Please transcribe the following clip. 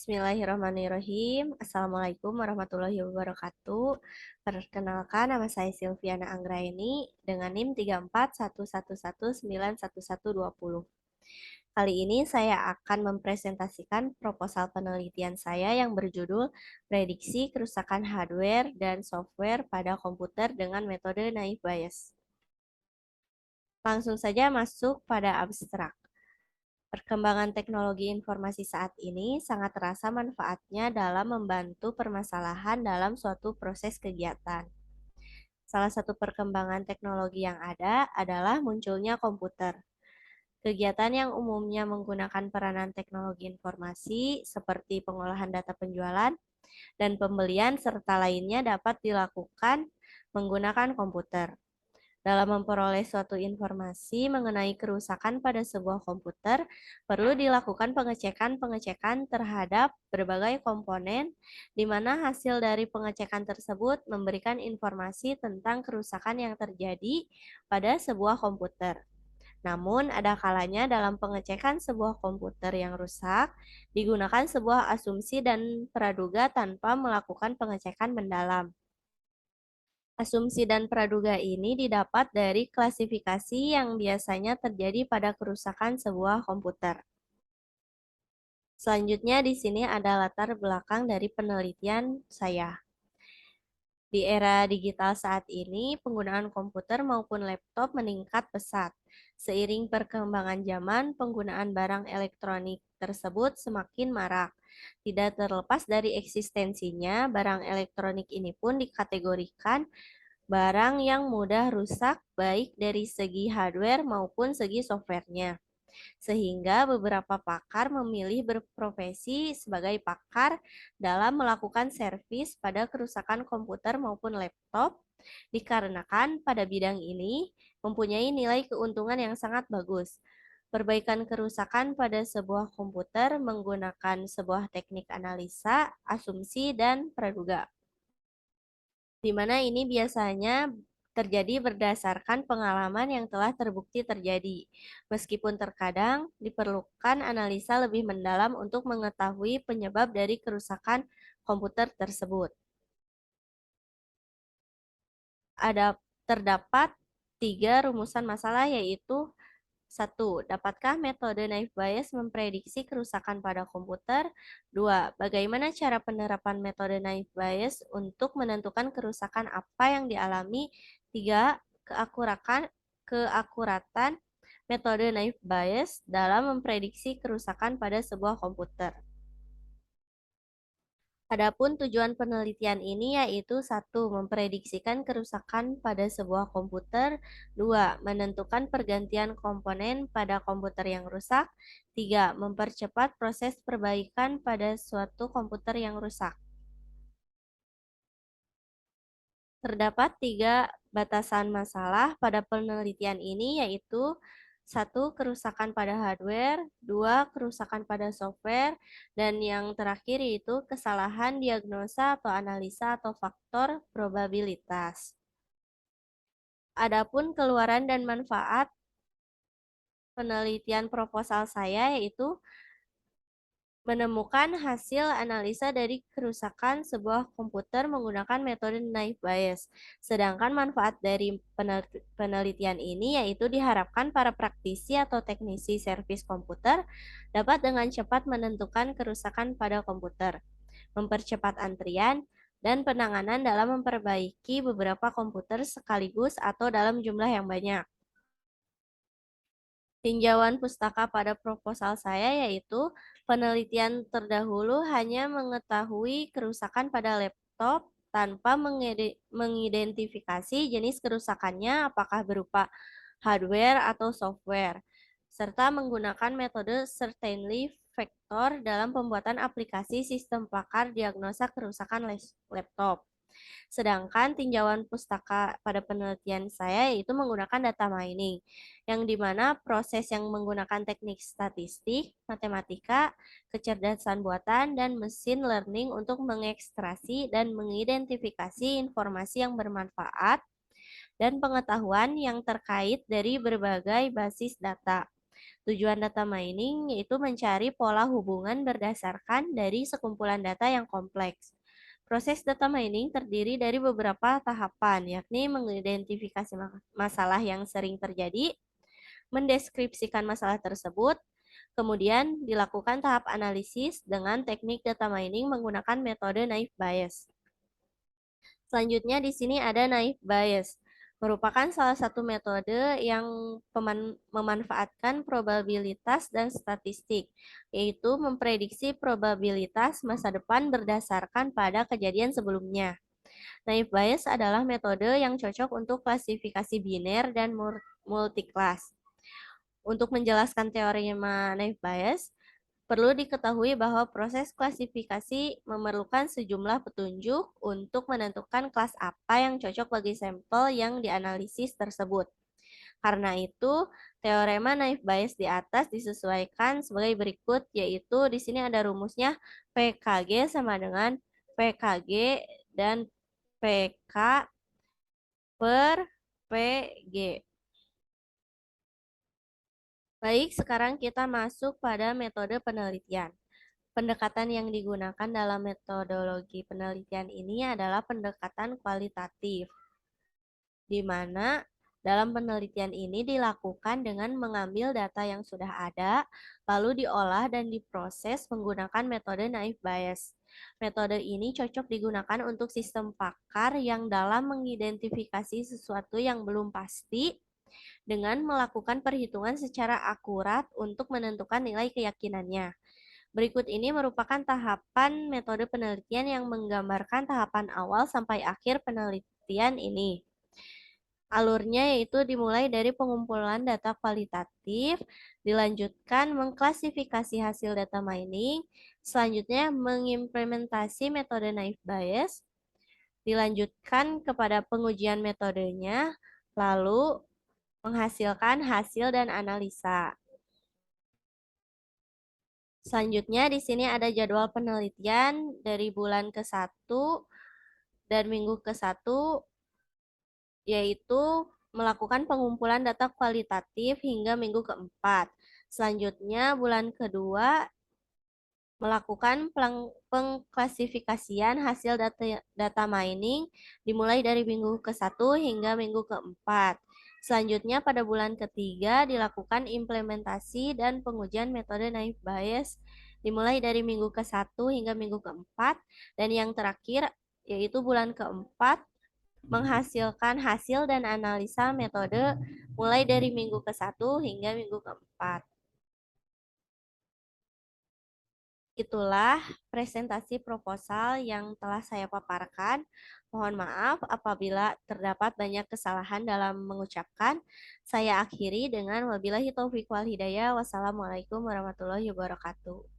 Bismillahirrahmanirrahim. Assalamualaikum warahmatullahi wabarakatuh. Perkenalkan, nama saya Silviana Anggraini dengan NIM 3411191120. Kali ini saya akan mempresentasikan proposal penelitian saya yang berjudul Prediksi Kerusakan Hardware dan Software pada Komputer dengan Metode Naive Bayes. Langsung saja masuk pada abstrak. Perkembangan teknologi informasi saat ini sangat terasa manfaatnya dalam membantu permasalahan dalam suatu proses kegiatan. Salah satu perkembangan teknologi yang ada adalah munculnya komputer. Kegiatan yang umumnya menggunakan peranan teknologi informasi seperti pengolahan data penjualan dan pembelian serta lainnya dapat dilakukan menggunakan komputer. Dalam memperoleh suatu informasi mengenai kerusakan pada sebuah komputer, perlu dilakukan pengecekan-pengecekan terhadap berbagai komponen, di mana hasil dari pengecekan tersebut memberikan informasi tentang kerusakan yang terjadi pada sebuah komputer. Namun, ada kalanya dalam pengecekan sebuah komputer yang rusak, digunakan sebuah asumsi dan praduga tanpa melakukan pengecekan mendalam. Asumsi dan praduga ini didapat dari klasifikasi yang biasanya terjadi pada kerusakan sebuah komputer. Selanjutnya di sini ada latar belakang dari penelitian saya. Di era digital saat ini, penggunaan komputer maupun laptop meningkat pesat. Seiring perkembangan zaman, penggunaan barang elektronik tersebut semakin marak. Tidak terlepas dari eksistensinya, barang elektronik ini pun dikategorikan barang yang mudah rusak baik dari segi hardware maupun segi softwarenya. Sehingga beberapa pakar memilih berprofesi sebagai pakar dalam melakukan servis pada kerusakan komputer maupun laptop, dikarenakan pada bidang ini mempunyai nilai keuntungan yang sangat bagus. Perbaikan kerusakan pada sebuah komputer menggunakan sebuah teknik analisa, asumsi, dan praduga, di mana ini biasanya terjadi berdasarkan pengalaman yang telah terbukti terjadi. Meskipun terkadang diperlukan analisa lebih mendalam untuk mengetahui penyebab dari kerusakan komputer tersebut. Terdapat 3 rumusan masalah, yaitu: 1. Dapatkah metode Naive Bayes memprediksi kerusakan pada komputer? 2. Bagaimana cara penerapan metode Naive Bayes untuk menentukan kerusakan apa yang dialami? 3. Keakuratan metode Naive Bayes dalam memprediksi kerusakan pada sebuah komputer. Adapun tujuan penelitian ini yaitu: 1. Memprediksikan kerusakan pada sebuah komputer. 2. Menentukan pergantian komponen pada komputer yang rusak. 3. Mempercepat proses perbaikan pada suatu komputer yang rusak. Terdapat 3 batasan masalah pada penelitian ini, yaitu: 1. Kerusakan pada hardware, 2. Kerusakan pada software, dan yang terakhir yaitu kesalahan diagnosa atau analisa atau faktor probabilitas. Adapun keluaran dan manfaat penelitian proposal saya yaitu menemukan hasil analisa dari kerusakan sebuah komputer menggunakan metode Naive Bayes. Sedangkan manfaat dari penelitian ini yaitu diharapkan para praktisi atau teknisi servis komputer dapat dengan cepat menentukan kerusakan pada komputer, mempercepat antrian, dan penanganan dalam memperbaiki beberapa komputer sekaligus atau dalam jumlah yang banyak. Tinjauan pustaka pada proposal saya yaitu: penelitian terdahulu hanya mengetahui kerusakan pada laptop tanpa mengidentifikasi jenis kerusakannya apakah berupa hardware atau software, serta menggunakan metode certainty factor dalam pembuatan aplikasi sistem pakar diagnosa kerusakan laptop. Sedangkan tinjauan pustaka pada penelitian saya yaitu menggunakan data mining, yang dimana proses yang menggunakan teknik statistik, matematika, kecerdasan buatan, dan mesin learning untuk mengekstrasi dan mengidentifikasi informasi yang bermanfaat dan pengetahuan yang terkait dari berbagai basis data. Tujuan data mining yaitu mencari pola hubungan berdasarkan dari sekumpulan data yang kompleks. Proses data mining terdiri dari beberapa tahapan, yakni mengidentifikasi masalah yang sering terjadi, mendeskripsikan masalah tersebut, kemudian dilakukan tahap analisis dengan teknik data mining menggunakan metode naive Bayes. Selanjutnya di sini ada naive Bayes, merupakan salah satu metode yang memanfaatkan probabilitas dan statistik, yaitu memprediksi probabilitas masa depan berdasarkan pada kejadian sebelumnya. Naive Bayes adalah metode yang cocok untuk klasifikasi biner dan multiclass. Untuk menjelaskan teorema naive Bayes, perlu diketahui bahwa proses klasifikasi memerlukan sejumlah petunjuk untuk menentukan kelas apa yang cocok bagi sampel yang dianalisis tersebut. Karena itu, teorema naive Bayes di atas disesuaikan sebagai berikut, yaitu di sini ada rumusnya PKG sama dengan PKG dan PK per PG. Baik, sekarang kita masuk pada metode penelitian. Pendekatan yang digunakan dalam metodologi penelitian ini adalah pendekatan kualitatif, di mana dalam penelitian ini dilakukan dengan mengambil data yang sudah ada, lalu diolah dan diproses menggunakan metode naive Bayes. Metode ini cocok digunakan untuk sistem pakar yang dalam mengidentifikasi sesuatu yang belum pasti dengan melakukan perhitungan secara akurat untuk menentukan nilai keyakinannya. Berikut ini merupakan tahapan metode penelitian yang menggambarkan tahapan awal sampai akhir penelitian ini. Alurnya yaitu dimulai dari pengumpulan data kualitatif, dilanjutkan mengklasifikasi hasil data mining, selanjutnya mengimplementasi metode naive Bayes, dilanjutkan kepada pengujian metodenya, lalu menghasilkan hasil dan analisa. Selanjutnya di sini ada jadwal penelitian dari bulan ke-1 dan minggu ke-1, yaitu melakukan pengumpulan data kualitatif hingga minggu ke-4. Selanjutnya bulan kedua melakukan pengklasifikasian hasil data mining dimulai dari minggu ke-1 hingga minggu ke-4. Selanjutnya pada bulan ketiga dilakukan implementasi dan pengujian metode naive Bayes dimulai dari minggu ke-1 hingga minggu ke-4, dan yang terakhir yaitu bulan ke-4 menghasilkan hasil dan analisa metode mulai dari minggu ke-1 hingga minggu ke-4. Itulah presentasi proposal yang telah saya paparkan. Mohon maaf apabila terdapat banyak kesalahan dalam mengucapkan. Saya akhiri dengan wabillahi taufiq wal hidayah. Wassalamualaikum warahmatullahi wabarakatuh.